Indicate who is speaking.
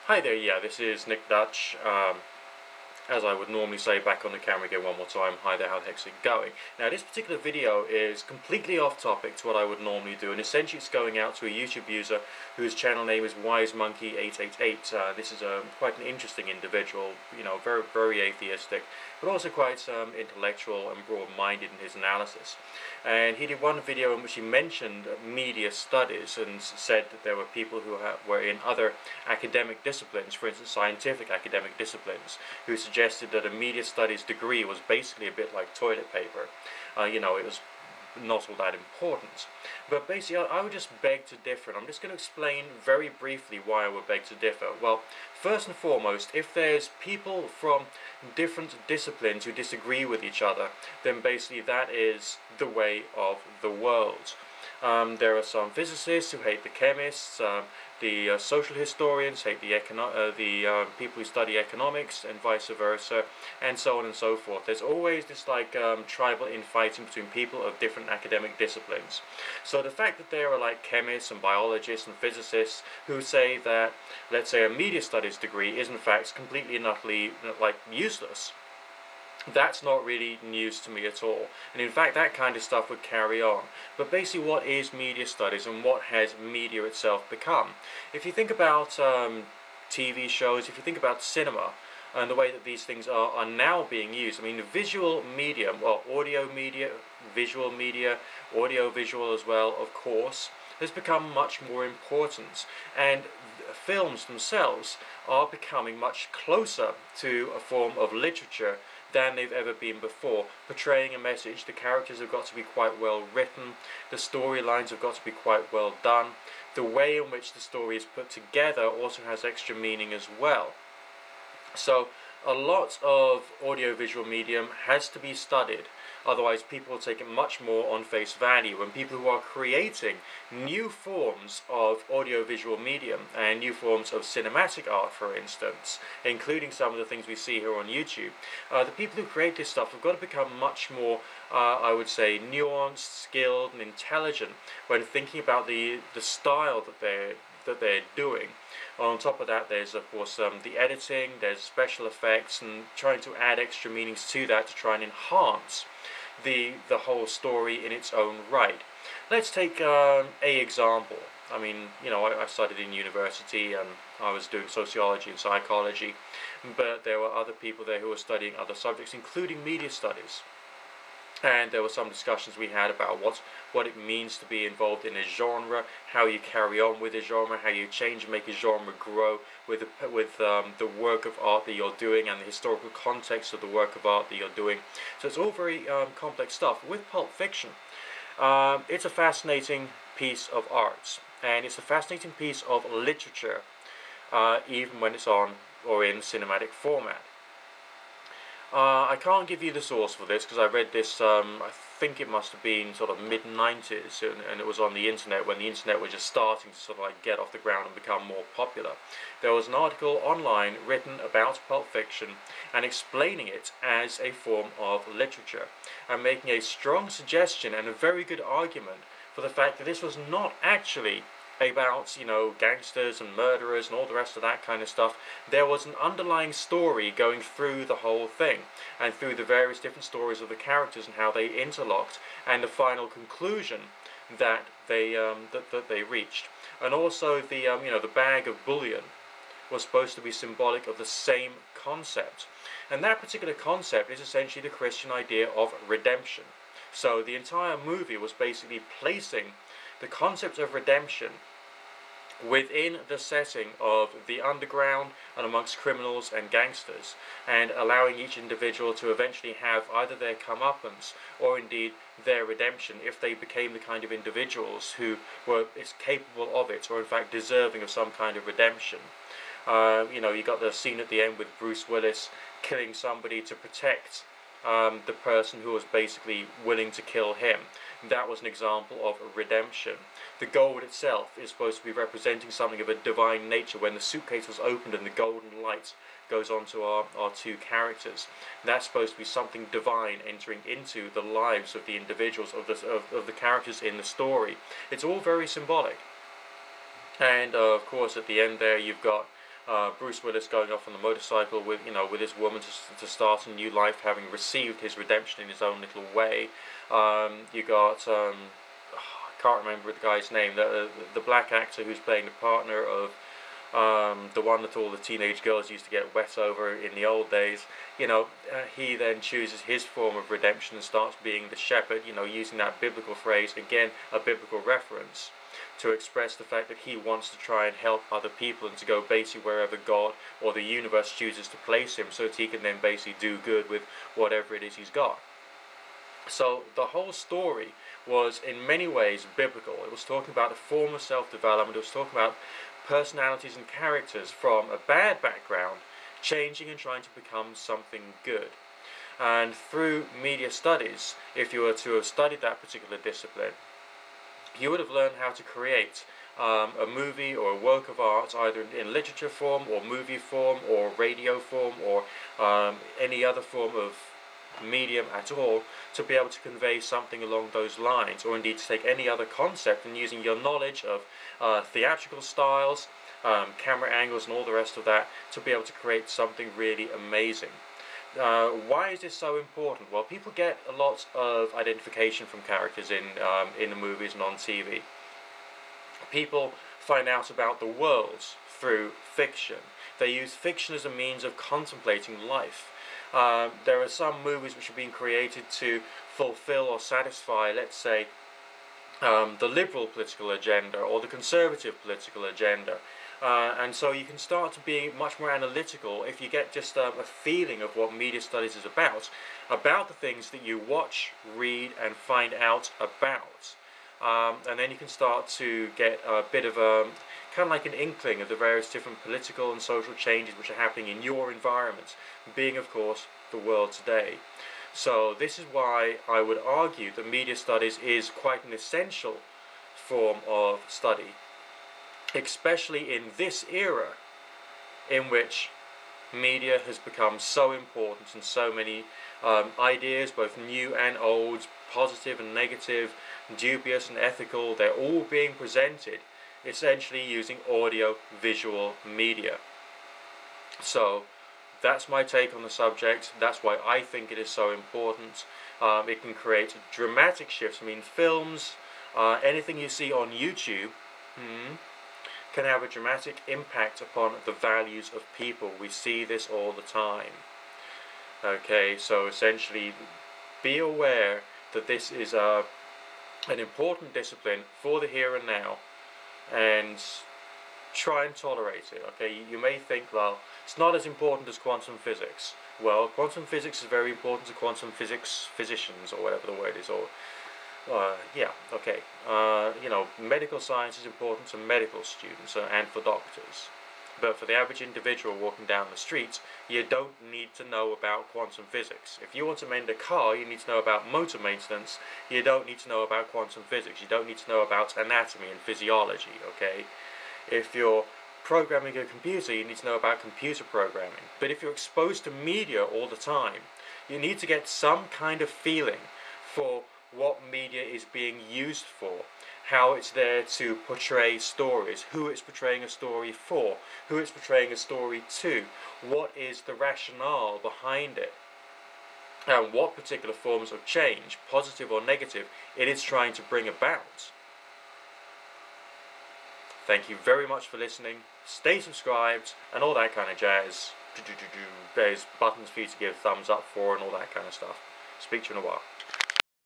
Speaker 1: Hi there, yeah, this is Nick Dutch. As I would normally say, back on the camera again one more time. Hi there, how the heck's it going? Now, this particular video is completely off topic to what I would normally do, and essentially it's going out to a YouTube user whose channel name is WiseMonkey888. This is quite an interesting individual, you know, very atheistic, but also quite intellectual and broad-minded in his analysis. And he did one video in which he mentioned media studies and said that there were people who were in other academic disciplines, for instance scientific academic disciplines, who suggested that a media studies degree was basically a bit like toilet paper. You know, it was not all that important. But basically, I would just beg to differ, and I'm just going to explain very briefly why I would beg to differ. Well, first and foremost, if there's people from different disciplines who disagree with each other, then basically that is the way of the world. There are some physicists who hate the chemists, the social historians hate the people who study economics, and vice versa, and so on and so forth. There's always this tribal infighting between people of different academic disciplines. So the fact that there are like chemists and biologists and physicists who say that, let's say, a media studies degree is in fact completely and utterly useless, that's not really news to me at all. And in fact, that kind of stuff would carry on. But basically, what is media studies and what has media itself become? If you think about TV shows, if you think about cinema, and the way that these things are now being used, I mean, the visual medium, well, audio media, audio visual as well, of course, has become much more important. And films themselves are becoming much closer to a form of literature than they've ever been before, portraying a message. The characters have got to be quite well written, the storylines have got to be quite well done, the way in which the story is put together also has extra meaning as well. So a lot of audiovisual medium has to be studied, otherwise people will take it much more on face value, and people who are creating new forms of audiovisual medium and new forms of cinematic art, for instance, including some of the things we see here on YouTube, the people who create this stuff have got to become much more, I would say, nuanced, skilled and intelligent when thinking about the style that they're doing. On top of that, there's of course the editing, there's special effects, and trying to add extra meanings to that to try and enhance the whole story in its own right. Let's take a example. I mean, you know, I studied in university and I was doing sociology and psychology, but there were other people there who were studying other subjects, including media studies. And there were some discussions we had about what it means to be involved in a genre, how you carry on with a genre, how you change and make a genre grow with the work of art that you're doing and the historical context of the work of art that you're doing. So it's all very complex stuff. With Pulp Fiction, it's a fascinating piece of art, and it's a fascinating piece of literature, even when it's on or in cinematic format. I can't give you the source for this because I read this, I think it must have been sort of mid-90s, and it was on the internet when the internet was just starting to sort of like get off the ground and become more popular. There was an article online written about Pulp Fiction and explaining it as a form of literature and making a strong suggestion and a very good argument for the fact that this was not actually about, you know, gangsters and murderers and all the rest of that kind of stuff. There was an underlying story going through the whole thing, and through the various different stories of the characters and how they interlocked, and the final conclusion that they reached. And also the you know, the bag of bullion was supposed to be symbolic of the same concept, and that particular concept is essentially the Christian idea of redemption. So the entire movie was basically placing the concept of redemption within the setting of the underground and amongst criminals and gangsters, and allowing each individual to eventually have either their comeuppance or indeed their redemption if they became the kind of individuals who were capable of it, or in fact deserving of some kind of redemption. You know, you got the scene at the end with Bruce Willis killing somebody to protect the person who was basically willing to kill him. That was an example of redemption. The gold itself is supposed to be representing something of a divine nature. When the suitcase was opened and the golden light goes on to our two characters, that's supposed to be something divine entering into the lives of the individuals, of the characters in the story. It's all very symbolic. And of course at the end there you've got Bruce Willis going off on the motorcycle with with his woman to start a new life, having received his redemption in his own little way. You got I can't remember the guy's name, the black actor who's playing the partner of the one that all the teenage girls used to get wet over in the old days. He then chooses his form of redemption and starts being the shepherd, using that biblical phrase, again a biblical reference, to express the fact that he wants to try and help other people and to go basically wherever God or the universe chooses to place him, so that he can then basically do good with whatever it is he's got. So the whole story was in many ways biblical. It was talking about a form of self-development. It was talking about personalities and characters from a bad background changing and trying to become something good. And through media studies, if you were to have studied that particular discipline, you would have learned how to create a movie or a work of art, either in literature form or movie form or radio form or any other form of medium at all, to be able to convey something along those lines, or indeed to take any other concept and using your knowledge of theatrical styles, camera angles and all the rest of that, to be able to create something really amazing. Why is this so important? Well, people get a lot of identification from characters in the movies and on TV. People find out about the world through fiction. They use fiction as a means of contemplating life. There are some movies which have been created to fulfill or satisfy, let's say, the liberal political agenda or the conservative political agenda. And so you can start to be much more analytical if you get just a feeling of what media studies is about the things that you watch, read and find out about. And then you can start to get a bit of a kind of like an inkling of the various different political and social changes which are happening in your environment, being of course the world today. So this is why I would argue that media studies is quite an essential form of study, especially in this era in which media has become so important and so many ideas, both new and old, positive and negative, dubious and ethical, they're all being presented essentially using audio visual media. So that's my take on the subject. That's why I think it is so important. It can create dramatic shifts. I mean, films, anything you see on YouTube can have a dramatic impact upon the values of people. We see this all the time. Okay, so essentially be aware that this is an important discipline for the here and now, and try and tolerate it. Okay, you may think, well, it's not as important as quantum physics. Well, quantum physics is very important to quantum physics physicians, or whatever the word is, or yeah, okay. Medical science is important to medical students and for doctors. But for the average individual walking down the street, you don't need to know about quantum physics. If you want to mend a car, you need to know about motor maintenance. You don't need to know about quantum physics. You don't need to know about anatomy and physiology, okay? If you're programming a computer, you need to know about computer programming. But if you're exposed to media all the time, you need to get some kind of feeling for what media is being used for, how it's there to portray stories, who it's portraying a story for, who it's portraying a story to, what is the rationale behind it, and what particular forms of change, positive or negative, it is trying to bring about. Thank you very much for listening. Stay subscribed and all that kind of jazz. There's buttons for you to give thumbs up for and all that kind of stuff. Speak to you in a while.